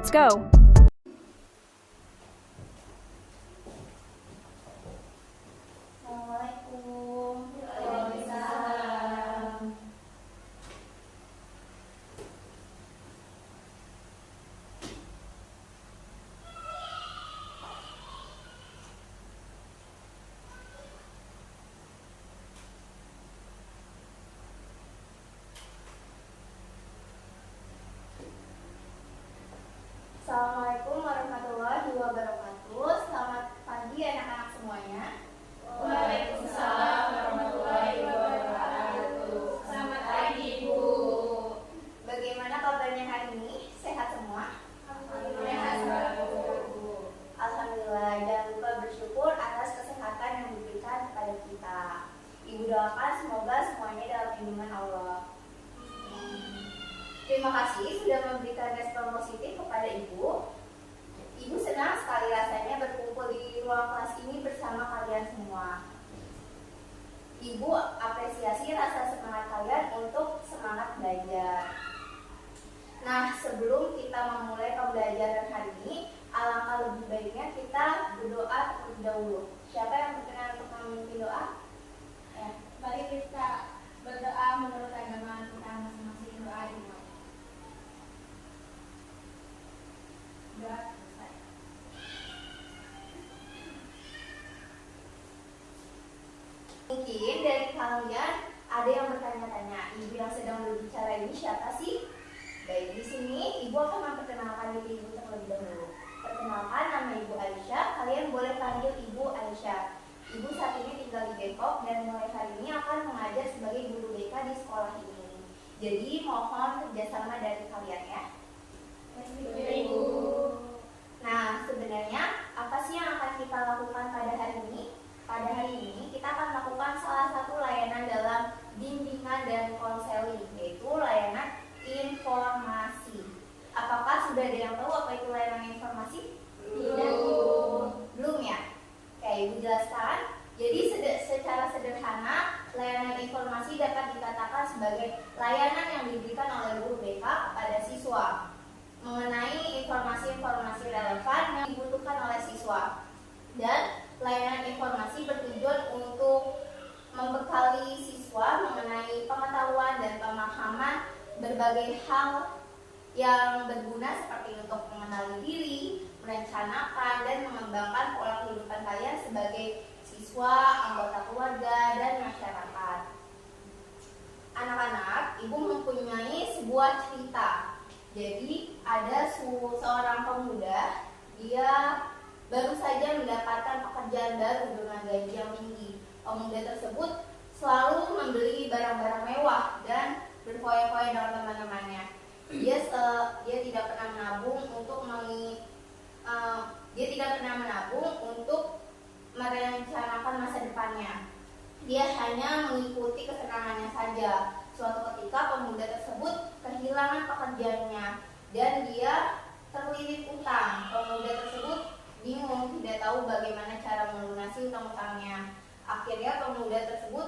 Let's go! Assalamualaikum. Waalaikumsalam. Assalamualaikum warahmatullahi wabarakatuh. Selamat pagi anak-anak semuanya. Waalaikumsalam warahmatullahi wabarakatuh. Selamat pagi, Ibu. Bagaimana kabarnya hari ini? Sehat semua? Sehat, Bu. Alhamdulillah. Jangan lupa bersyukur atas kesehatan yang diberikan kepada kita. Ibu doakan semoga semuanya dalam lindungan Allah. Terima kasih sudah memberikan respon positif kepada Ibu. Ibu senang sekali rasanya berkumpul di ruang kelas ini bersama kalian semua. Ibu apresiasi rasa semangat kalian untuk semangat belajar. Nah, sebelum kita memulai pembelajaran hari ini, alangkah lebih baiknya kita berdoa terlebih dahulu. Siapa yang berkenan untuk memimpin doa? Ya. Mari kita berdoa menurut agama kita masing-masing. Doa dimulai. Doa selesai. Mungkin dari kalian ada yang bertanya-tanya, ibu yang sedang berbicara ini siapa sih? Baik, di sini ibu akan memperkenalkan diri ibu terlebih dahulu. Perkenalkan, nama ibu Aisyah. Kalian boleh panggil ibu Aisyah. Ibu saat ini tinggal di Depok dan mulai hari ini akan mengajar sebagai guru BK di sekolah ini. Jadi mohon kerjasama dari kalian ya. Ibu. Nah, sebenarnya apa sih yang akan kita lakukan pada hari ini? Pada hari ini kita akan melakukan salah satu layanan dalam bimbingan dan konseling, yaitu layanan informasi. Apakah sudah ada yang tahu apa itu layanan informasi? Belum ya? Oke, Ibu jelaskan. Jadi secara sederhana, layanan informasi dapat dikatakan sebagai layanan yang diberikan oleh guru BK kepada siswa mengenai informasi-informasi relevan yang dibutuhkan oleh siswa. Dan layanan informasi bertujuan untuk membekali siswa mengenai pengetahuan dan pemahaman berbagai hal yang berguna seperti untuk mengenali diri, merencanakan dan mengembangkan pola kehidupan kalian sebagai siswa, anggota keluarga, dan masyarakat. Anak-anak, ibu mempunyai sebuah cerita. Jadi ada seorang pemuda, dia baru saja mendapatkan pekerjaan baru dengan gaji yang tinggi. Pemuda tersebut selalu membeli barang-barang mewah dan berfoya-foya dengan teman-temannya. Dia tidak pernah menabung untuk merencanakan masa depannya. Dia hanya mengikuti kesenangannya saja. Suatu ketika pemuda tersebut kehilangan pekerjaannya dan dia terlilit utang. Pemuda tersebut bingung, tidak tahu bagaimana cara melunasi utang-utangnya. Akhirnya pemuda tersebut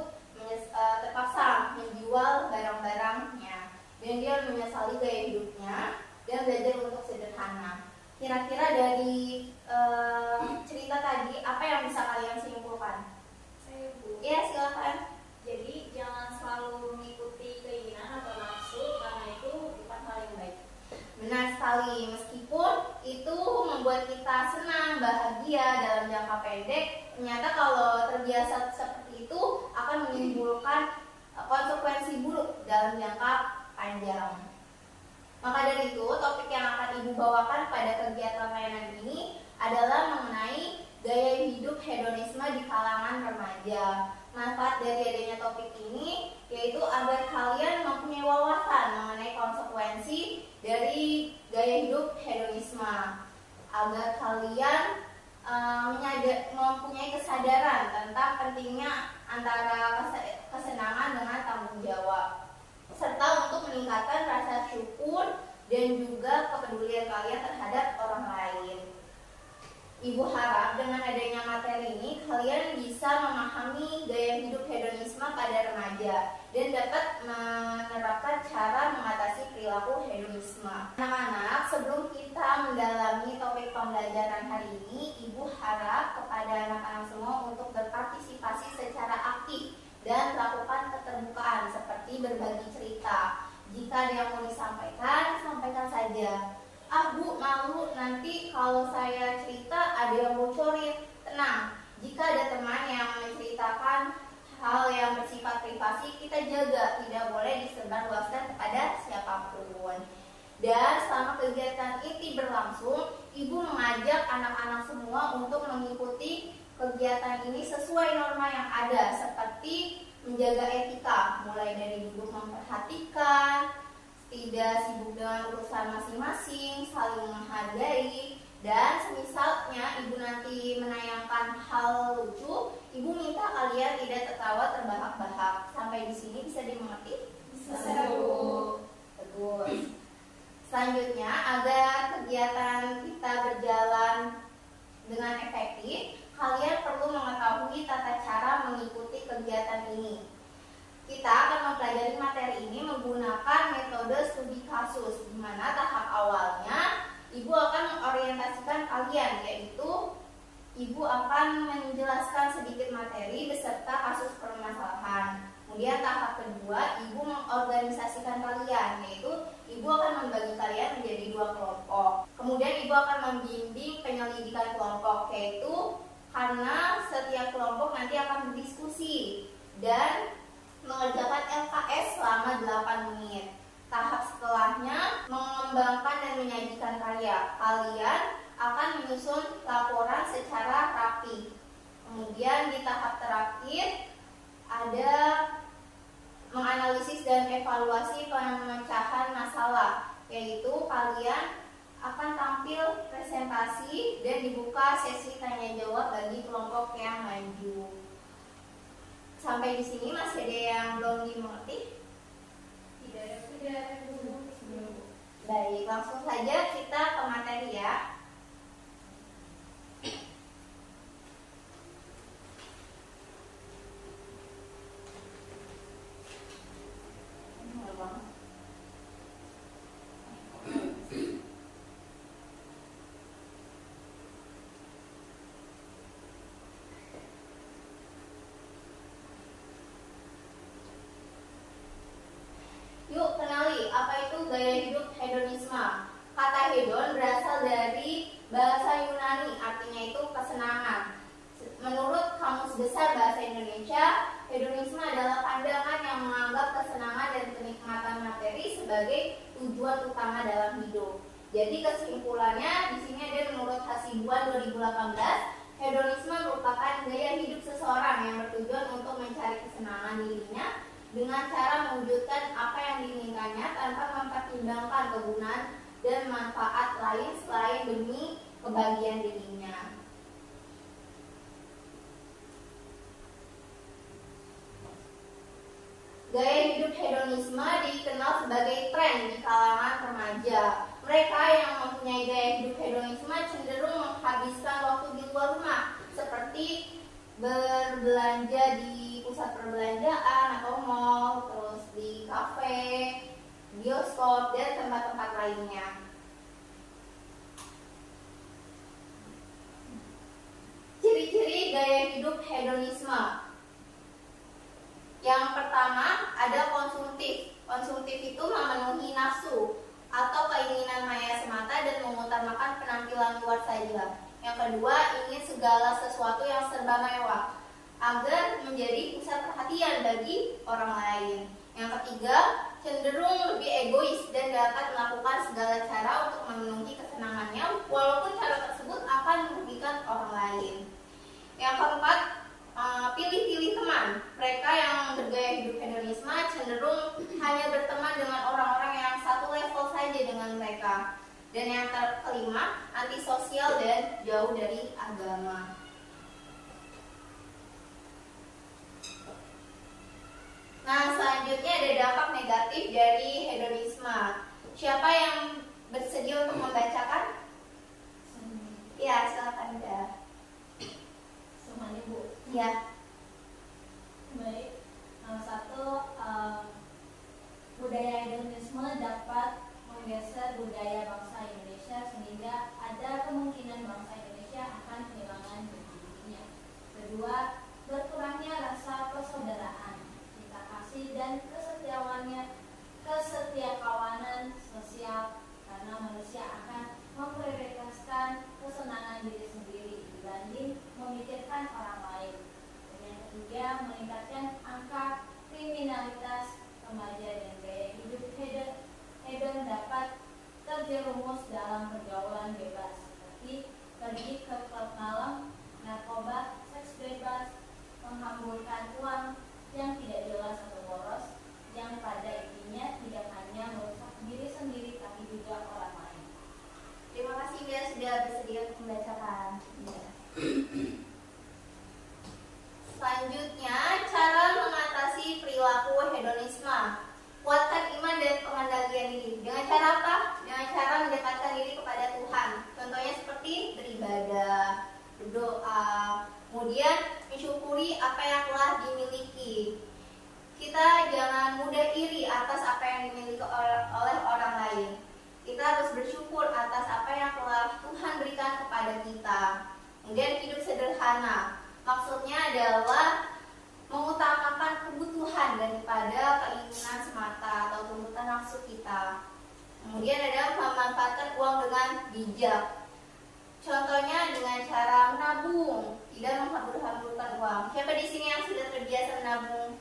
terpaksa menjual barang-barangnya dan dia menyesali gaya hidupnya dan belajar untuk sederhana. Kira-kira dari cerita tadi apa yang bisa kalian simpulkan? Saya, Bu. Ya, silakan. Jadi jangan selalu mengikuti keinginan atau nafsu karena itu bukan hal yang baik. Benar sekali, meskipun itu membuat kita senang, bahagia dalam jangka pendek, ternyata kalau terbiasa seperti itu akan menimbulkan konsekuensi buruk dalam jangka panjang. Maka dari itu, topik yang akan Ibu bawakan pada kegiatan layanan ini adalah mengenai gaya hidup hedonisme di kalangan remaja. Manfaat dari adanya topik ini yaitu agar kalian mempunyai wawasan mengenai konsekuensi dari gaya hidup hedonisme, agar kalian mempunyai kesadaran tentang pentingnya antara kesenangan dengan tanggung jawab, serta untuk meningkatkan rasa syukur dan juga kepedulian kalian terhadap orang lain. Ibu harap dengan adanya materi ini kalian bisa memahami gaya hidup hedonisme pada remaja dan dapat menerapkan cara mengatasi perilaku hedonisme. Anak-anak, sebelum kita pembelajaran hari ini, Ibu harap kepada anak-anak semua untuk berpartisipasi secara aktif dan melakukan keterbukaan seperti berbagi cerita. Jika ada yang mau disampaikan, sampaikan saja. Ah Bu, malu nanti kalau saya cerita ada yang bocorin. Tenang, jika ada teman yang menceritakan hal yang bersifat privasi, kita jaga, tidak boleh disebarluaskan kepada siapapun. Dan selama kegiatan ini berlangsung, Ibu mengajak anak-anak semua untuk mengikuti kegiatan ini sesuai norma yang ada, seperti menjaga etika, mulai dari duduk memperhatikan, tidak sibuk dengan urusan masing-masing, saling menghargai, dan semisalnya Ibu nanti menayangkan hal lucu, Ibu minta kalian tidak tertawa terbahak-bahak. Sampai di sini bisa dimengerti? Bisa. Bagus. Selanjutnya, agar kegiatan kita berjalan dengan efektif, kalian perlu mengetahui tata cara mengikuti kegiatan ini. Kita akan mempelajari materi ini menggunakan metode studi kasus, di mana tahap awalnya Ibu akan mengorientasikan kalian, yaitu Ibu akan menjelaskan sedikit materi beserta kasus permasalahan. Kemudian tahap kedua, Ibu mengorganisasikan kalian, yaitu Ibu akan membagi kalian menjadi 2 kelompok. Kemudian Ibu akan membimbing penyelidikan kelompok, yaitu karena setiap kelompok nanti akan berdiskusi dan mengerjakan LKS selama 8 menit. Tahap setelahnya mengembangkan dan menyajikan karya. Kalian akan menyusun laporan secara rapi. Kemudian di tahap terakhir ada menganalisis dan evaluasi pemecahan masalah, yaitu kalian akan tampil presentasi dan dibuka sesi tanya jawab bagi kelompok yang maju. Sampai di sini masih ada yang belum dimengerti? Tidak. Baik, langsung saja kita ke materi ya. Yuk kenali, apa itu gaya hidup hedonisme? Kata hedon berasal dari bahasa Yunani, artinya itu kesenangan. Menurut Kamus Besar Bahasa Indonesia, hedonisme adalah pandangan yang menganggap kesenangan dan kenikmatan materi sebagai tujuan utama dalam hidup. Jadi kesimpulannya di sini ada menurut Hasibuan 2018, hedonisme merupakan gaya hidup seseorang yang bertujuan untuk mencari kesenangan dirinya dengan cara mewujudkan apa yang diinginkannya tanpa mempertimbangkan kegunaan dan manfaat lain selain demi kebahagiaan dirinya. Gaya hidup hedonisme dikenal sebagai tren di kalangan remaja. Mereka yang mempunyai gaya hidup hedonisme cenderung menghabiskan waktu di luar rumah, seperti berbelanja di pusat perbelanjaan atau mall, terus di kafe, bioskop, dan tempat-tempat lainnya. Ciri-ciri gaya hidup hedonisme. Yang pertama ada konsumtif. Konsumtif itu memenuhi nafsu atau keinginan maya semata dan mengutamakan penampilan luar saja. Yang kedua, ingin segala sesuatu yang serba mewah agar menjadi pusat perhatian bagi orang lain. Yang ketiga, cenderung lebih egois dan dapat melakukan segala cara untuk memenuhi kesenangannya walaupun cara tersebut akan merugikan orang lain. Yang keempat, pilih-pilih teman. Mereka yang bergaya hidup hedonisme cenderung hanya berteman dengan orang-orang yang satu level saja dengan mereka. Dan yang kelima, antisosial dan jauh dari agama. Nah, selanjutnya ada dampak negatif dari hedonisme. Siapa yang bersedia untuk membacakan? Ya, silakan Ida. Semuanya Bu. Ya. Baik. Satu, budaya hedonisme dapat menggeser budaya bangsa Indonesia sehingga ada kemungkinan bangsa membacakan. Ya. Selanjutnya, cara mengatasi perilaku hedonisme. Kuatkan iman dan pengendalian diri. Dengan cara apa? Dengan cara mendekatkan diri kepada Tuhan. Contohnya seperti beribadah, berdoa, kemudian mensyukuri apa yang telah dimiliki. Kita jangan mudah iri atas apa yang dimiliki oleh orang lain. Kita harus bersyukur atas apa yang telah Tuhan berikan kepada kita. Kemudian hidup sederhana. Maksudnya adalah mengutamakan kebutuhan daripada keinginan semata atau tuntutan nafsu kita. Kemudian ada memanfaatkan uang dengan bijak. Contohnya dengan cara menabung, tidak menghambur-hamburkan uang. Siapa di sini yang sudah terbiasa menabung?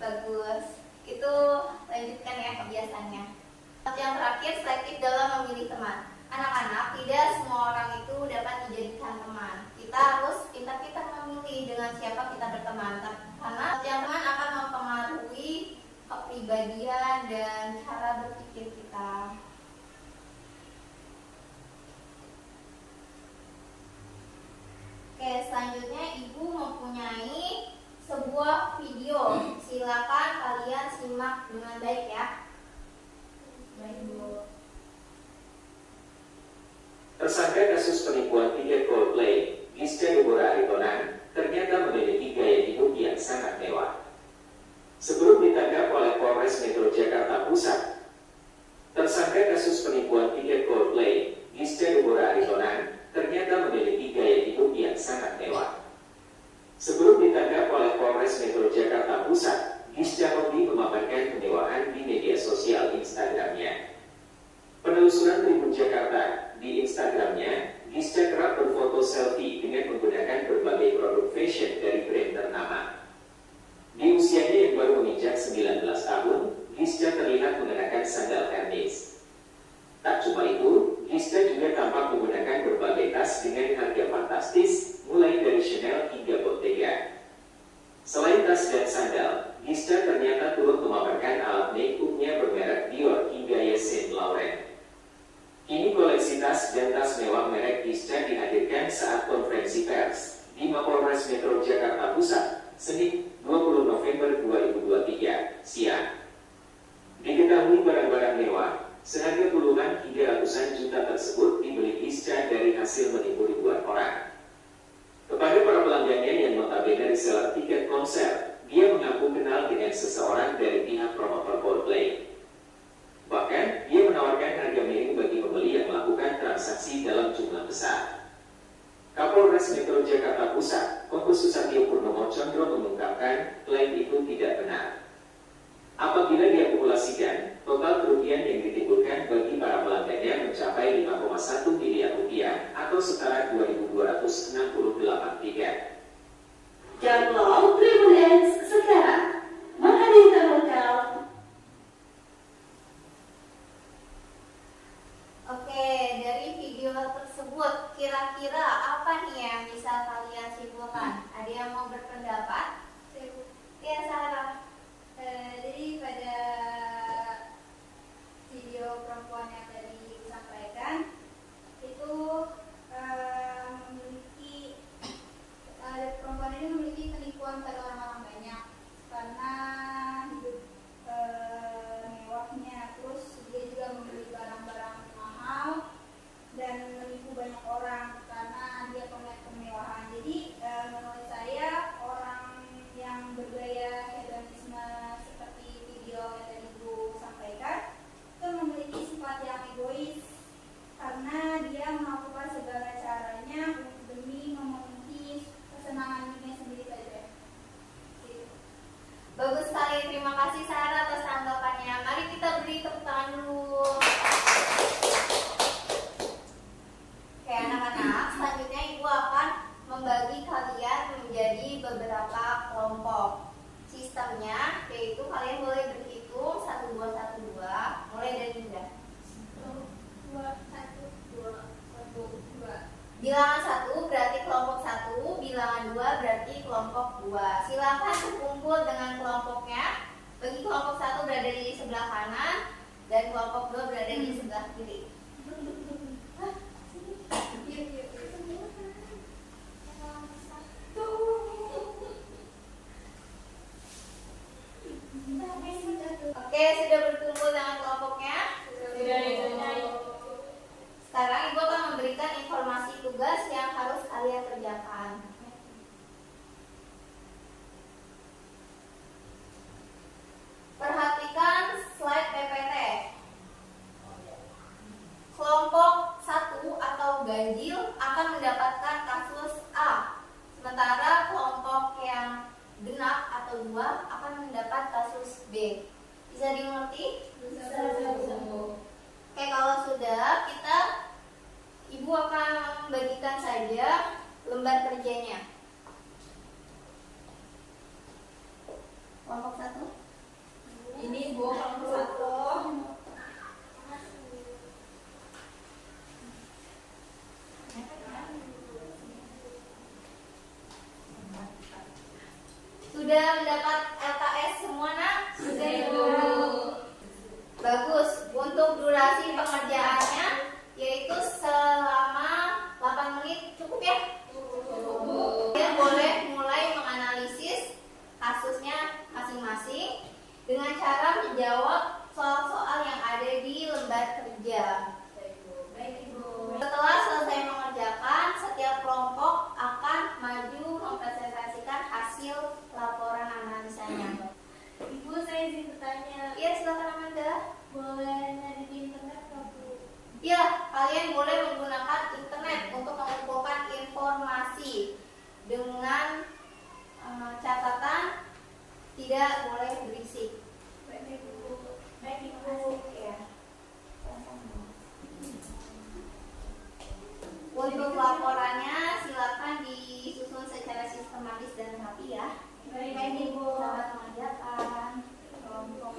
Bagus. Itu lanjutkan ya kebiasaannya. Yang terakhir, selektif dalam memilih teman. Anak-anak, tidak semua orang itu dapat dijadikan teman. Kita harus pintar-pintar memilih dengan siapa kita berteman, karena yang teman akan mempengaruhi kepribadian dan cara berpikir kita. Oke, selanjutnya Ibu mempunyai sebuah video. Silakan kalian simak dengan baik ya. Baik, Bu. Tersangka kasus penipuan tiket Coldplay, Gisca Deborah Aritonang, ternyata memiliki gaya hidup yang sangat mewah. Sebelum ditangkap oleh Polres Metro Jakarta Pusat, tersangka kasus penipuan tiket Coldplay, Gisca Deborah Aritonang, ternyata memiliki gaya hidup yang sangat mewah. Sebelum ditangkap oleh Polres Metro Jakarta Pusat, Gisca hobi memamerkan kemewahan di media sosial Instagramnya. Penelusuran Tribun Jakarta, di Instagramnya, Gisca kerap berfoto selfie dengan menggunakan berbagai produk fashion dari brand ternama. Di usianya yang baru menginjak 19 tahun, Gisca terlihat mengenakan sandal Hermes. Tak cuma itu, Gisca juga tampak menggunakan berbagai tas dengan harga fantastis, mulai dari Chanel hingga Bottega. Selain tas dan sandal, Gisca ternyata turut memamerkan alat make-up-nya bermerek Dior hingga Yves Saint Laurent. Kini koleksi tas dan tas mewah merek Gisca dihadirkan saat konferensi pers di Mapolres Metro Jakarta Pusat, Senin 20 November 2023, siang. Diketahui barang-barang mewah seharga puluhan hingga ratusan juta tersebut dibeli Gisca dari hasil menipu ribuan orang. Kepada para pelanggannya yang notabene reseller tiket konser, dia mengaku kenal dengan seseorang dari pihak promotor Coldplay. Bahkan, dia menawarkan harga miring bagi pembeli yang melakukan transaksi dalam jumlah besar. Kapolres Metro Jakarta Pusat, Kompes Susatyo Purnomo Condro mengungkapkan klaim itu tidak benar. Apabila diakumulasikan, total kerugian yang ditimbulkan bagi para pelanggannya mencapai 5,1 miliar rupiah atau setara 2.268 tiket. Download Tribun X sekarang. Menghadirkan lokal. Oke, dari video tersebut kira-kira apa nih yang bisa kalian simpulkan? Ada yang mau berpendapat? Ya, Sarah. Jadi pada video perempuan yang tadi disampaikan itu perempuan ini memiliki penipuan pada orang-orang banyak karena hidup mewahnya, terus dia juga membeli barang-barang mahal dan menipu banyak orang karena dia punya kemewahan. Jadi menurut saya orang yang bergaya hedonisme seperti video yang tadi Ibu sampaikan itu memiliki sifat yang egois karena dia melakukan segala caranya demi memenuhi kesenangan dirinya sendiri saja. Bagus sekali, terima kasih Sarah atas tanggapannya. Mari kita beri tepuk tangan dulu. Oke anak-anak, selanjutnya Ibu akan membagi kalian menjadi beberapa kelompok. Sistemnya yaitu kalian boleh berhitung 1, 2, 1, 2, mulai dari Bunda. 1, 2, 1, 2, 1, 2. Bilangan 1 berarti kelompok 1, bilangan 2 berarti kelompok 2. Silakan berkumpul dengan kelompoknya. Bagi kelompok 1 berada di sebelah kanan dan kelompok 2 berada di sebelah kiri. ganjil akan mendapatkan kasus A. Sementara kelompok yang genap atau 2 akan mendapat kasus B. Bisa dimengerti? Bisa. Oke, kalau sudah, Ibu akan membagikan saja lembar kerjanya. Kelompok 1. Ini Bu kelompok 1. Sudah mendapat LKS semua, Nak? Sudah, Ibu. Bagus. Untuk durasi pengerjaannya yaitu selama 8 menit, cukup ya? Kalian boleh mulai menganalisis kasusnya masing-masing dengan cara menjawab soal-soal yang ada di lembar kerja. Setelah selesai mengerjakan, setiap kelompok akan maju mempresentasikan hasil laporan analisanya. Ibu, saya izin bertanya. Ya, silakan Amanda. Boleh nyari di internet nggak, Bu? Ya, kalian boleh menggunakan internet untuk mengumpulkan informasi dengan catatan tidak boleh berisik. Baik, Ibu. Ya. Untuk laporannya silakan disusun secara sistematis dan rapi ya. Baik, Ibu. Selamat mengerjakan. Kelompok.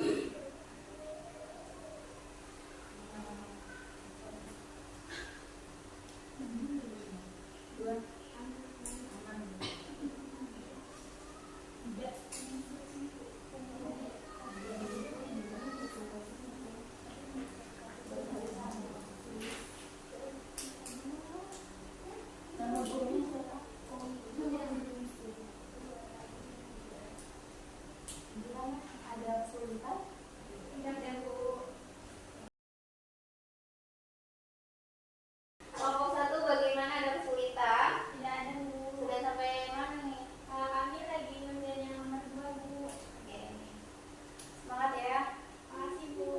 Ada kesulitan? Tidak, ya, Bu. Kelompok 1 bagaimana, ada kesulitan? Tidak ada, Bu. Sudah sampai mana nih? Kami lagi ngerjain yang nomor 2, Bu. Oke. Semangat ya. Makasih, Bu.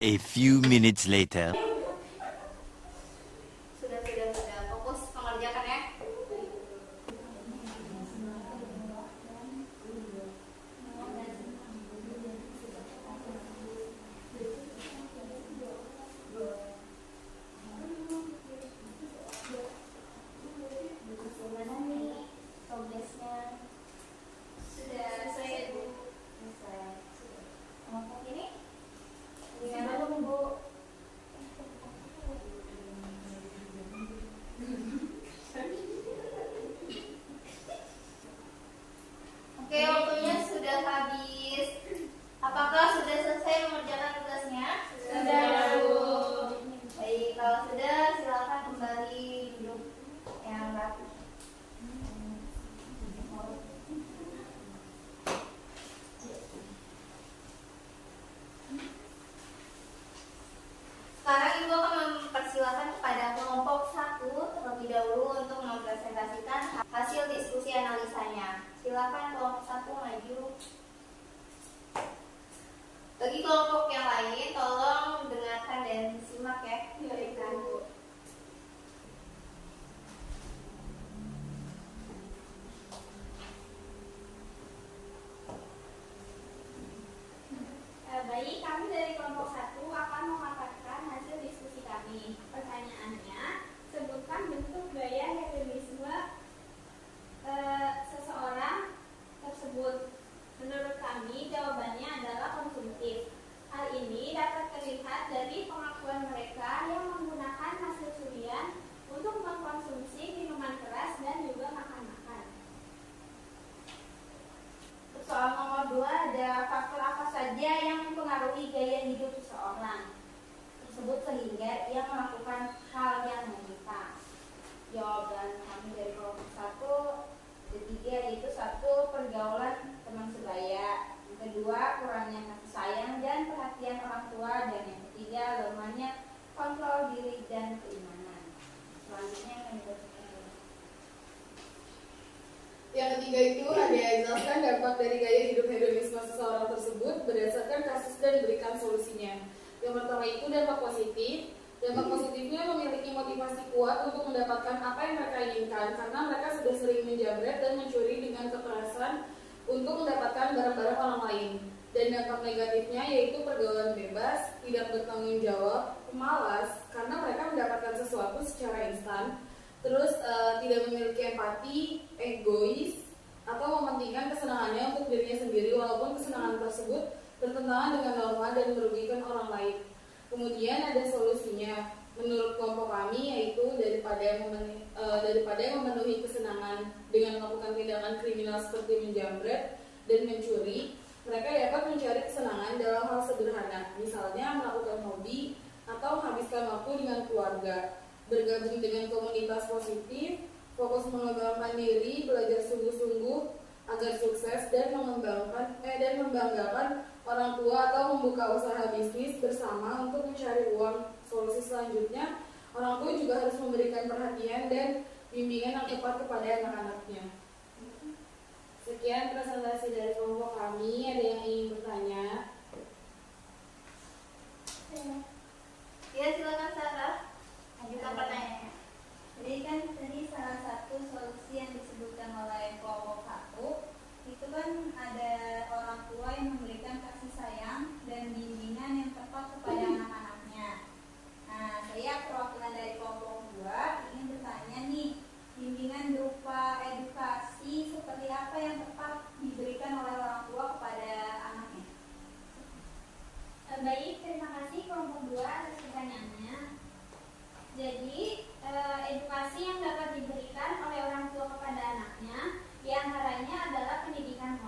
A few minutes later. Sudah. Fokus mengerjakan ya. Gimana nih progresnya? Sudah selesai, Bu. Selesai. Kelompok ini? Sudah, Bu. Oke, waktunya sudah habis. Apakah sudah selesai mengerjakan tugasnya? Sudah, Bu. Baik, kalau sudah silakan kembali duduk yang rapi. Sekarang Ibu akan mempersilahkan kepada kelompok 1 terlebih dahulu untuk mempresentasikan hasil diskusi analisanya. Silakan kelompok 1 maju. Bagi kelompok yang lain, tolong dengarkan dan simak ya. Baik, Bu. Baik, kami dari kelompok 1 akan memaparkan hasil diskusi kami. Pertanyaannya, sebutkan bentuk gaya hedonisme seseorang tersebut. Menurut kami, jawabannya adalah konsumtif. Hal ini dapat terlihat dari pengakuan mereka yang menggunakan hasil curian untuk mengkonsumsi minuman keras dan juga makan-makan. Soal nomor 2, ada faktor apa saja yang mempengaruhi gaya hidup seseorang tersebut sehingga ia melakukan hal yang menyimpang. Jawaban dia jelaskan dampak dari gaya hidup hedonisme seseorang tersebut berdasarkan kasus dan berikan solusinya. Yang pertama itu dampak positif. Dampak positifnya memiliki motivasi kuat untuk mendapatkan apa yang mereka inginkan karena mereka sudah sering menjamret dan mencuri dengan kekerasan untuk mendapatkan barang-barang orang lain. Dan dampak negatifnya yaitu pergaulan bebas, tidak bertanggung jawab, pemalas karena mereka mendapatkan sesuatu secara instan. Terus tidak memiliki empati, egois, atau mementingkan kesenangannya untuk dirinya sendiri walaupun kesenangan tersebut bertentangan dengan norma dan merugikan orang lain. Kemudian ada solusinya. Menurut kelompok kami yaitu daripada memenuhi kesenangan dengan melakukan tindakan kriminal seperti menjamret dan mencuri, mereka dapat mencari kesenangan dalam hal sederhana, misalnya melakukan hobi atau menghabiskan waktu dengan keluarga, bergabung dengan komunitas positif, fokus mengembangkan diri, belajar sungguh-sungguh agar sukses dan membanggakan orang tua atau membuka usaha bisnis bersama untuk mencari uang. Solusi selanjutnya, orang tua juga harus memberikan perhatian dan bimbingan yang tepat kepada anak-anaknya. Sekian presentasi dari kelompok kami. Ada yang ingin bertanya? Ya, silakan Sarah. Ajukan pertanyaannya. Jadi kan tadi salah satu solusi yang disebutkan oleh kelompok 1 itu kan ada orang tua yang memberikan kasih sayang dan bimbingan yang tepat kepada anak-anaknya. Nah, saya perwakilan dari kelompok 2 ingin bertanya nih, bimbingan berupa edukasi seperti apa yang tepat diberikan oleh orang tua kepada anaknya? Baik, terima kasih kelompok 2 atas pertanyaannya. Jadi, edukasi yang dapat diberikan oleh orang tua kepada anaknya diantaranya adalah pendidikan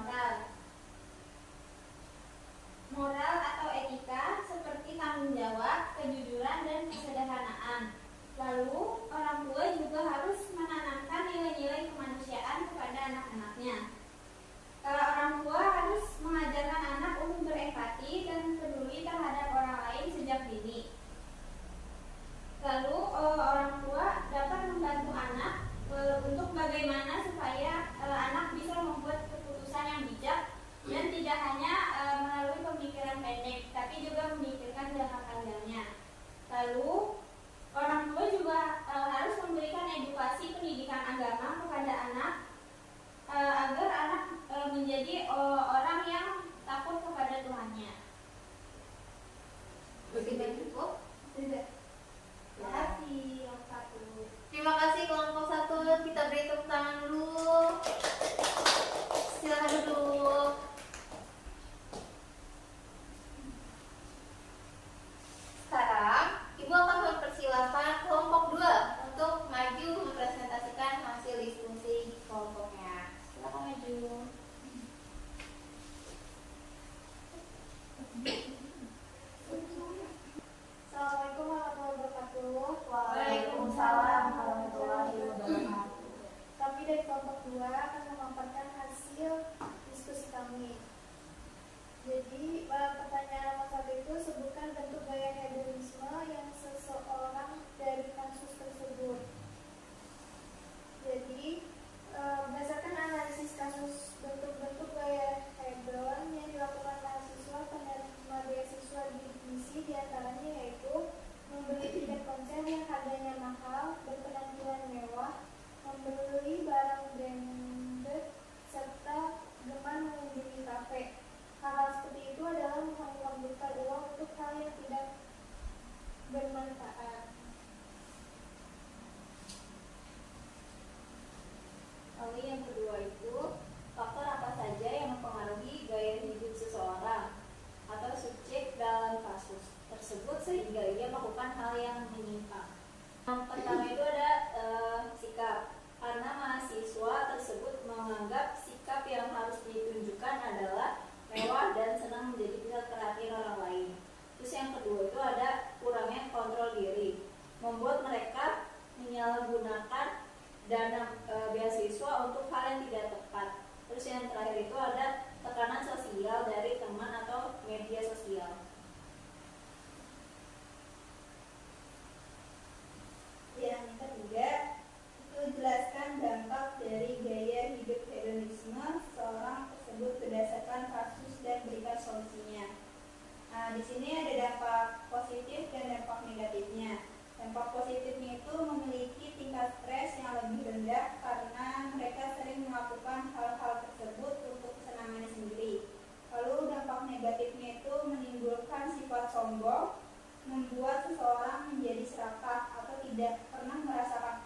moral atau etika seperti tanggung jawab, kejujuran, dan kesederhanaan. Lalu, orang tua juga harus menanamkan nilai-nilai kemanusiaan kepada anak-anaknya. Orang tua harus mengajarkan anak untuk berempati dan peduli terhadap orang lain sejak dini. Lalu orang tua dapat membantu anak untuk bagaimana supaya anak bisa membuat keputusan yang bijak dan tidak hanya melalui pemikiran pendek, tapi juga memikirkan jangka panjangnya. Lalu orang tua juga harus memberikan edukasi pendidikan agama kepada anak agar anak menjadi orang yang takut kepada Tuhannya. Sudah cukup? Tidak. Terima kasih yang 1. Terima kasih kelompok 1. Kita beri tepuk tangan dulu. Silakan duduk. Sekarang Ibu akan mempersilahkan kelompok 2 untuk maju mempresentasikan hasil diskusi kelompoknya. Silakan maju. Assalamualaikum warahmatullahi wabarakatuh. Waalaikumsalam warahmatullahi wabarakatuh. Kami dari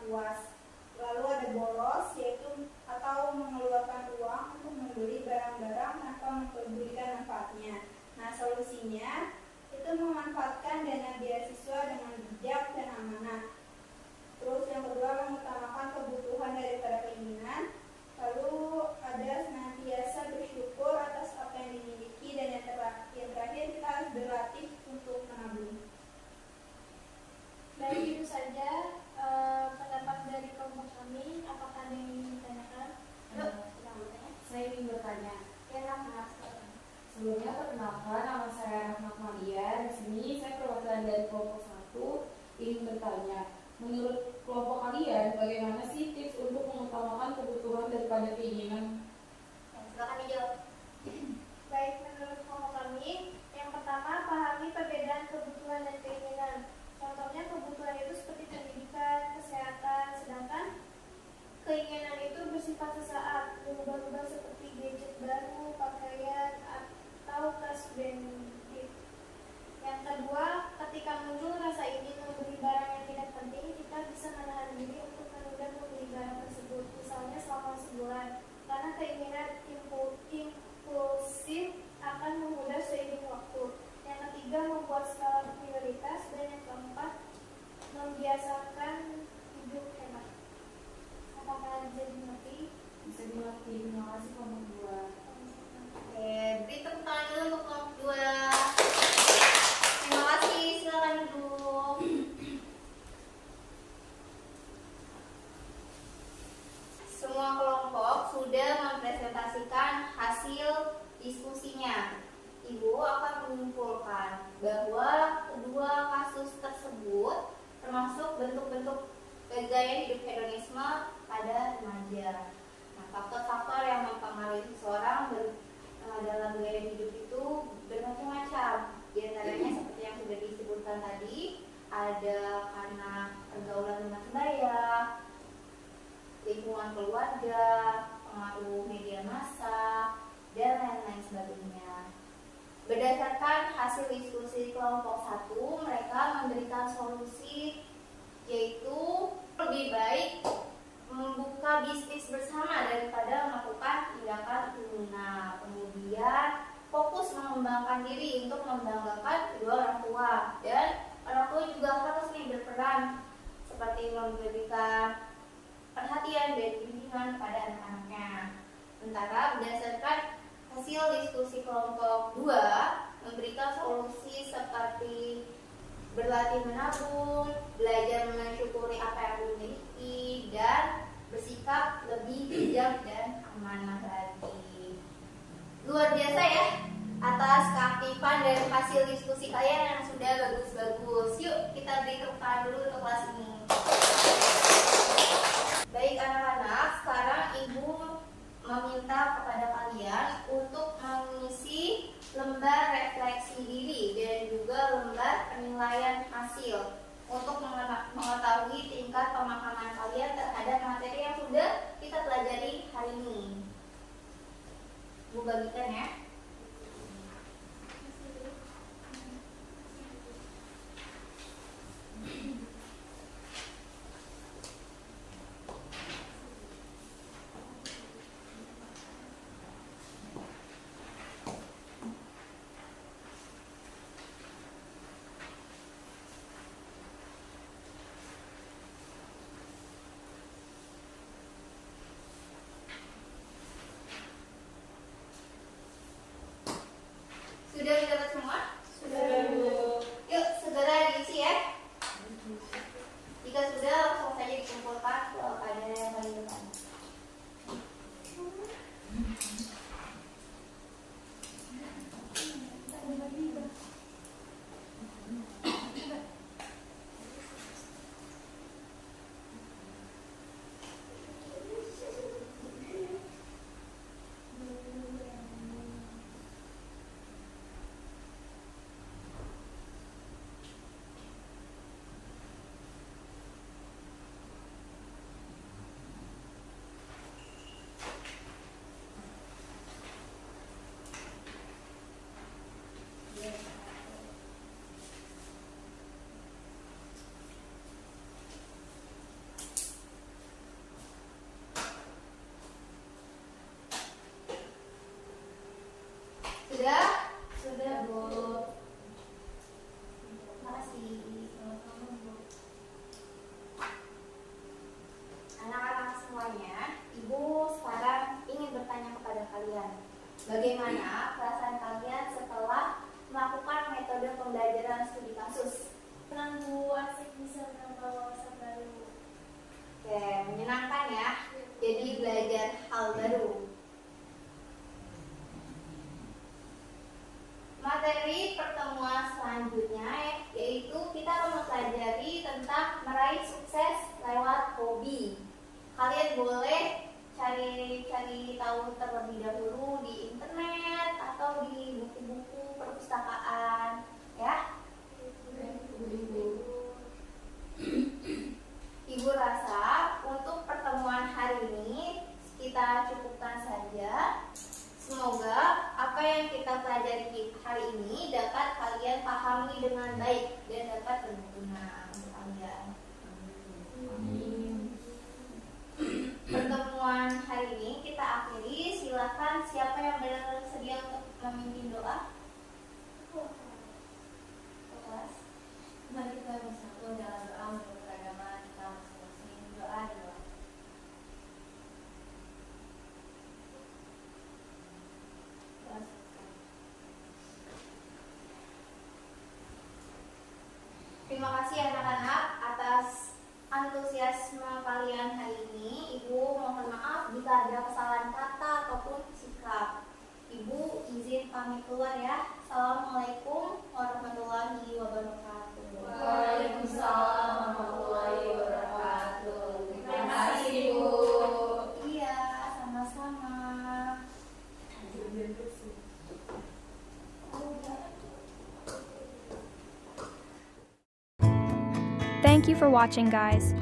puas. Lalu ada boros, yaitu atau mengeluarkan uang untuk membeli barang-barang tanpa memperdulikan manfaatnya. Nah, solusinya itu memanfaatkan dana beasiswa dengan bijak dan amanah. Terus yang kedua, mengutamakan kebutuhan daripada keinginan. Lalu ada senantiasa bersyukur atas apa yang dimiliki, dan yang terakhir kita harus berlatih untuk menabung. Baik, itu saja pendapat dari kelompok kami. Apakah ada yang ingin ditanyakan? Yuk, kita bertanya. Saya ingin bertanya. Ya, Rahma. Sebelumnya perkenalkan, nama saya Rahma Maria. Di sini saya perwakilan dari kelompok 1 ingin bertanya. Menurut kelompok kalian, bagaimana sih tips untuk mengutamakan kebutuhan daripada keinginan? Silakan dijawab. Baik, menurut kelompok kami, yang pertama pahami perbedaan kebutuhan dan keinginan. Contohnya kebutuhan itu seperti pendidikan, kesehatan, sedangkan keinginan itu bersifat sesaat, berubah-ubah seperti gadget baru, pakaian, atau tas branded. Yang kedua, ketika muncul rasa ingin membeli barang yang tidak penting, kita bisa menahan diri untuk menunda membeli barang tersebut, misalnya selama sebulan, karena keinginan impulsif akan memudar seiring waktu. Yang ketiga, membuat skala prioritas, dan yang keempat, membiasakan hidup hemat. Apakah bisa dimengerti? Bisa dimengerti. Terima kasih kelompok 2. Oke, beri tepuk tangan dulu untuk kelompok 2. Terima kasih, silakan duduk. Semua kelompok sudah mempresentasikan hasil diskusinya. Ibu akan menyimpulkan bahwa kedua kasus tersebut termasuk bentuk-bentuk gaya hidup hedonisme pada remaja. Nah, faktor-faktor yang mempengaruhi seseorang dalam gaya hidup itu bermacam-macam. Di antaranya seperti yang sudah disebutkan tadi, ada karena pergaulan dengan sebaya, lingkungan keluarga, pengaruh media massa, dan lain-lain sebagainya. Berdasarkan hasil diskusi kelompok 1, mereka memberikan solusi, yaitu lebih baik membuka bisnis bersama daripada melakukan tindakan kriminal. Kemudian fokus mengembangkan diri untuk membanggakan kedua orang tua, dan orang tua juga harus berperan seperti memberikan perhatian dan bimbingan pada anak-anaknya. Sementara berdasarkan hasil diskusi kelompok 2 memberikan solusi seperti berlatih menabung, belajar mensyukuri apa yang dimiliki, dan bersikap lebih bijak dan amanah lagi. Luar biasa ya atas keaktifan dan hasil diskusi kalian yang sudah bagus-bagus. Yuk kita beri tepuk tangan dulu untuk kelas ini. Baik anak-anak, sekarang ibu meminta kepada kalian untuk mengisi lembar refleksi diri dan juga lembar penilaian hasil untuk mengetahui tingkat pemahaman kalian terhadap materi yang sudah kita pelajari hari ini. Bu bagikan ya. Sudah didapat semua? Sudah, Bu. Yuk segera diisi ya. Jika sudah langsung saja dikumpulkan pada yang paling depan. Bagaimana perasaan kalian setelah melakukan metode pembelajaran studi kasus? Senang Bu, asik bisa menambah wawasan baru. Oke, menyenangkan ya. Jadi belajar hal baru. Materi pertemuan selanjutnya yaitu kita mempelajari tentang meraih sukses lewat hobi. Kalian boleh cari tahu terlebih dahulu di internet atau di buku-buku perpustakaan, ya. Ibu rasa untuk pertemuan hari ini kita cukupkan saja. Semoga apa yang kita pelajari hari ini dapat kalian pahami dengan baik dan dapat berguna untuk kalian. Pertemuan hari ini kita akhiri. Silakan siapa yang bersedia untuk memimpin doa? Kelas. Mari kita bersatu dalam doa menurut agama kita masing-masing. Doa. Terima kasih anak-anak atas antusiasme kalian hari ini. Ibu mohon maaf jika ada kesalahan kata ataupun sikap. Ibu izin pamit keluar ya. Assalamualaikum warahmatullahi wabarakatuh. Waalaikumsalam warahmatullahi wabarakatuh. Terima kasih Bu. Iya, sama-sama. Thank you for watching, guys.